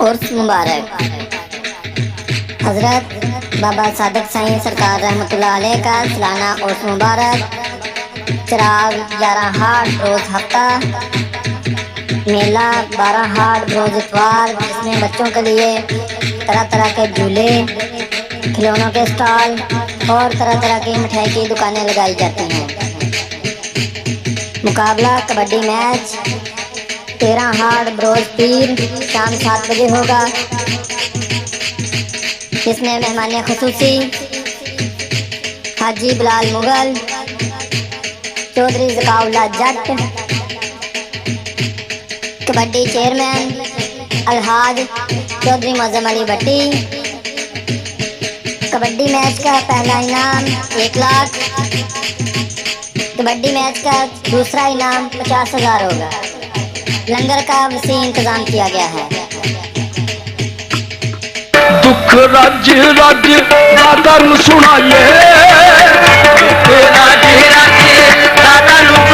उर्स मुबारक। हजरत बाबा सादिक साईं सरकार रहमतुल्लाह अलैह का सालाना उर्स मुबारक। चिराग 11 हाट रोज हफ्ता, मेला 12 हाट रोज इतवार, जिसमें बच्चों के लिए तरह तरह के झूले, खिलौनों के स्टॉल और तरह तरह की मिठाई की दुकानें लगाई जाती हैं। मुकाबला कबड्डी मैच 13 हाट बरोज पीर शाम 7 बजे होगा, जिसमें मेहमानिया खुसूसी हाजी बिलाल मुगल, चौधरी ज़काउल्लाह जट, कबड्डी चेयरमैन अलहाज चौधरी मुअज़्ज़म अली भट्टी। कबड्डी मैच का पहला इनाम 1 लाख, कबड्डी मैच का दूसरा इनाम 50,000 होगा। लंगर का वसी इंतजाम किया गया है। दुख रज रज दादा नु सुनाइए, दुख रज रज दादा नु